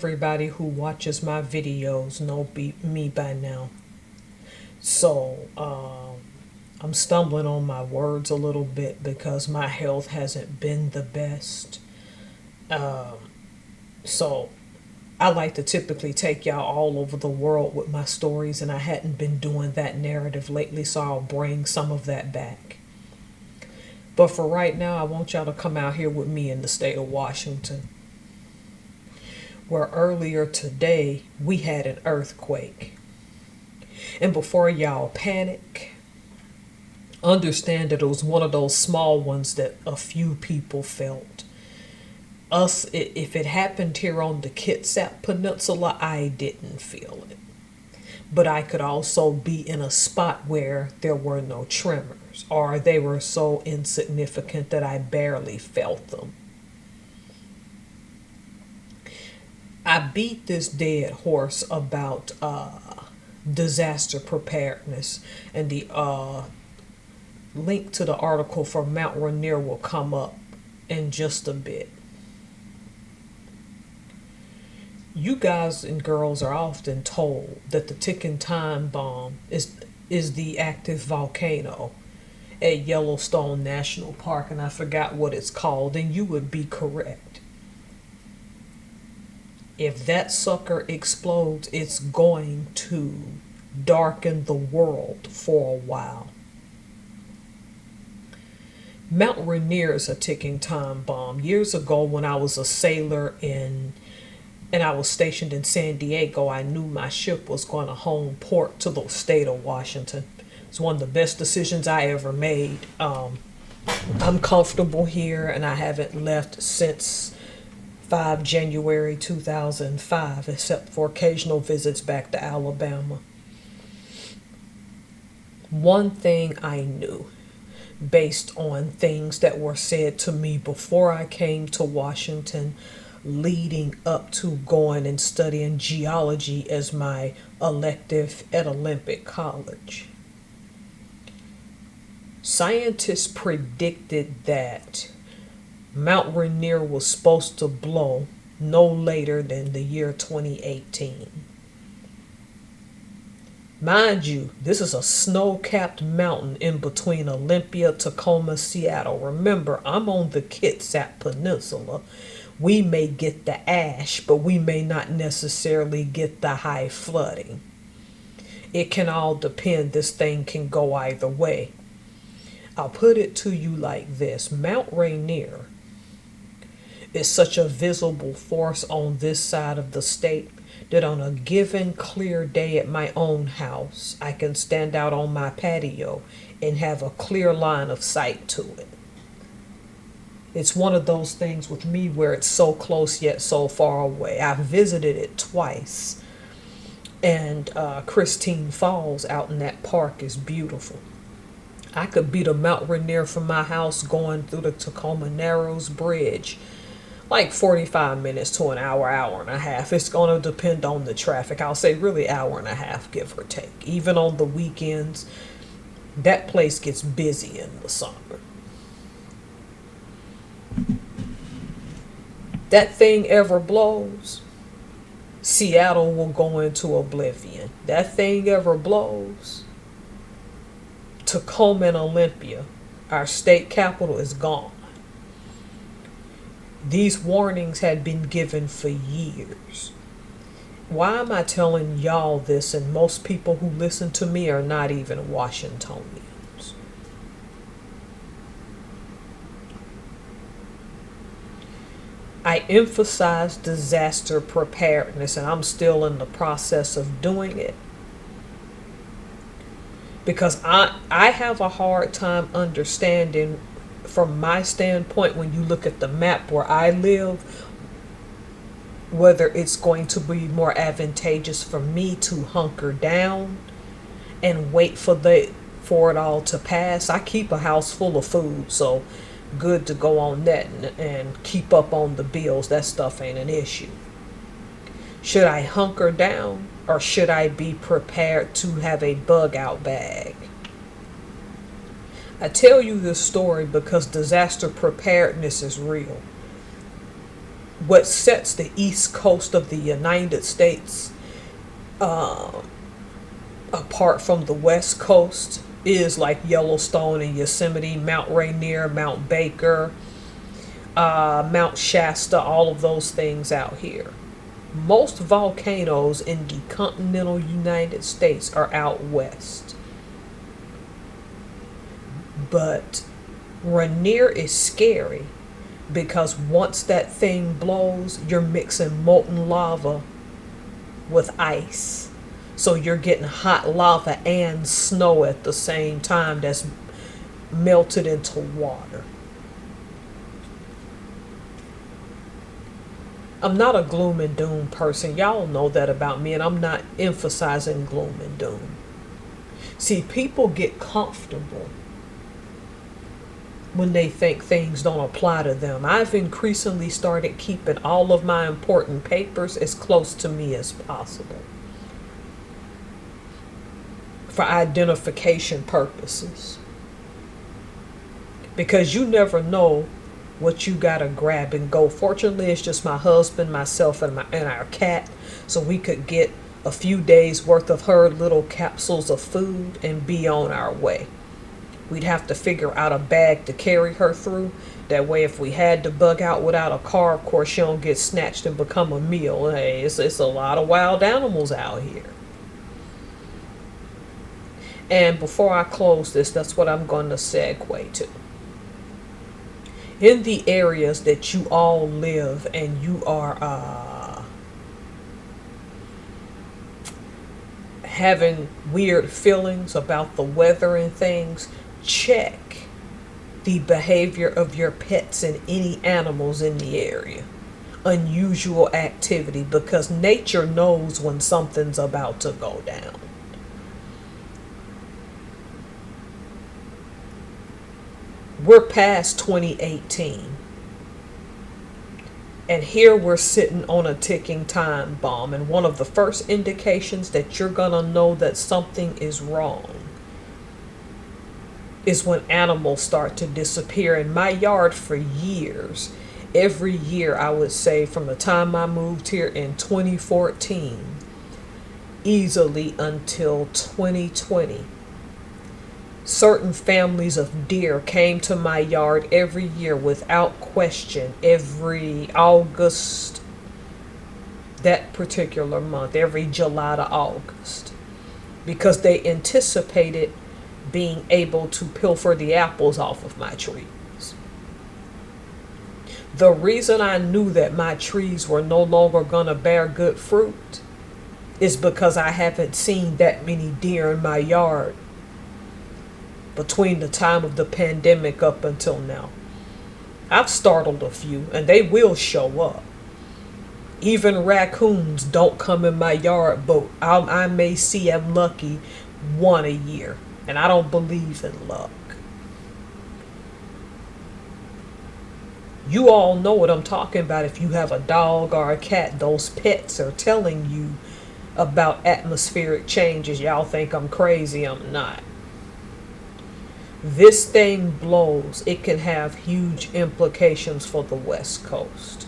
everybody who watches my videos know me by now. So, I'm stumbling on my words a little bit because my health hasn't been the best. Um, so, I like to typically take y'all all over the world with my stories, and I hadn't been doing that narrative lately, so I'll bring some of that back. But for right now, I want y'all to come out here with me in the state of Washington, where earlier today we had an earthquake. And before y'all panic, understand that it was one of those small ones that a few people felt. If it happened here on the Kitsap Peninsula, I didn't feel it. But I could also be in a spot where there were no tremors, or they were so insignificant that I barely felt them. I beat this dead horse about disaster preparedness, and the link to the article for Mount Rainier will come up in just a bit. You guys and girls are often told that the ticking time bomb is the active volcano at Yellowstone National Park, and I forgot what it's called, and you would be correct. If that sucker explodes, it's going to darken the world for a while. Mount Rainier is a ticking time bomb. Years ago, when I was a sailor and I was stationed in San Diego, I knew my ship was going to home port to the state of Washington. It's one of the best decisions I ever made. I'm comfortable here, and I haven't left since 5 January 2005, except for occasional visits back to Alabama. One thing I knew, based on things that were said to me before I came to Washington, leading up to going and studying geology as my elective at Olympic College. Scientists predicted that Mount Rainier was supposed to blow no later than the year 2018. Mind you, this is a snow-capped mountain in between Olympia, Tacoma, Seattle. Remember, I'm on the Kitsap Peninsula. We may get the ash, but we may not necessarily get the high flooding. It can all depend. This thing can go either way. I'll put it to you like this. Mount Rainier is such a visible force on this side of the state that on a given clear day at my own house, I can stand out on my patio and have a clear line of sight to it. It's one of those things with me where it's so close yet so far away. I've visited it twice, and Christine Falls out in that park is beautiful. I could be to Mount Rainier from my house going through the Tacoma Narrows Bridge like 45 minutes to an hour, hour and a half. It's going to depend on the traffic. I'll say really hour and a half, give or take. Even on the weekends, that place gets busy in the summer. That thing ever blows, Seattle will go into oblivion. That thing ever blows, Tacoma and Olympia, our state capital, is gone. These warnings had been given for years. Why am I telling y'all this, and most people who listen to me are not even Washingtonians? I emphasize disaster preparedness, and I'm still in the process of doing it. Because I have a hard time understanding, from my standpoint, when you look at the map where I live, whether it's going to be more advantageous for me to hunker down and wait for it all to pass. I keep a house full of food, so good to go on that and keep up on the bills. That stuff ain't an issue. Should I hunker down, or should I be prepared to have a bug out bag? I tell you this story because disaster preparedness is real. what sets the east coast of the United States apart from the west coast is like Yellowstone and Yosemite, Mount Rainier, Mount Baker, Mount Shasta, all of those things out here. Most volcanoes in the continental United States are out west. But Rainier is scary because once that thing blows, you're mixing molten lava with ice. So you're getting hot lava and snow at the same time that's melted into water. I'm not a gloom and doom person. Y'all know that about me, and I'm not emphasizing gloom and doom. See, people get comfortable when they think things don't apply to them. I've increasingly started keeping all of my important papers as close to me as possible for identification purposes. Because you never know what you gotta grab and go. Fortunately, it's just my husband, myself, and our cat, so we could get a few days worth of her little capsules of food and be on our way. We'd have to figure out a bag to carry her through. That way, if we had to bug out without a car, of course, she don't get snatched and become a meal. Hey, it's a lot of wild animals out here. And before I close this, that's what I'm going to segue to. In the areas that you all live and you are having weird feelings about the weather and things, check the behavior of your pets and any animals in the area. Unusual activity, because nature knows when something's about to go down. We're past 2018. And here we're sitting on a ticking time bomb. And one of the first indications that you're going to know that something is wrong is when animals start to disappear. In my yard for years, every year, I would say from the time I moved here in 2014, easily until 2020, certain families of deer came to my yard every year without question. Every August, that particular month, every July to August, because they anticipated being able to pilfer the apples off of my trees. The reason I knew that my trees were no longer going to bear good fruit is because I haven't seen that many deer in my yard between the time of the pandemic up until now. I've startled a few, and they will show up. Even raccoons don't come in my yard, but I may see, I'm lucky, one a year. And I don't believe in luck. You all know what I'm talking about. If you have a dog or a cat, those pets are telling you about atmospheric changes. Y'all think I'm crazy. I'm not. This thing blows. It can have huge implications for the West Coast.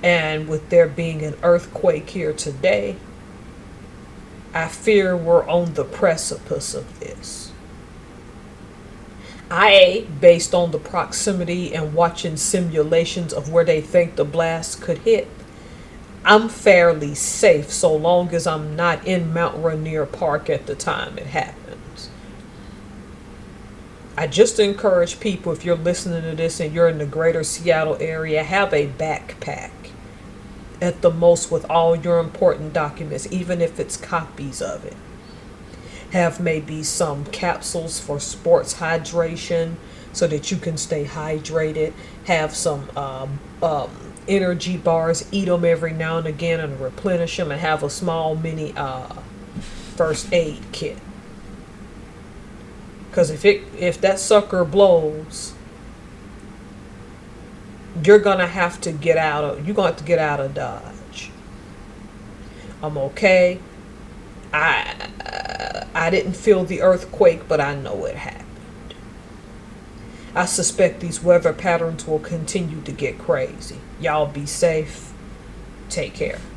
And with there being an earthquake here today, I fear we're on the precipice of this. Based on the proximity and watching simulations of where they think the blast could hit, I'm fairly safe so long as I'm not in Mount Rainier Park at the time it happens. I just encourage people, if you're listening to this and you're in the greater Seattle area, have a backpack at the most with all your important documents, even if it's copies of it. Have maybe some capsules for sports hydration so that you can stay hydrated. Have some energy bars, eat them every now and again and replenish them, and have a small mini first aid kit. Because if that sucker blows, you're gonna have to get out of Dodge. I'm okay. I didn't feel the earthquake, but I know it happened. I suspect these weather patterns will continue to get crazy. Y'all be safe. Take care.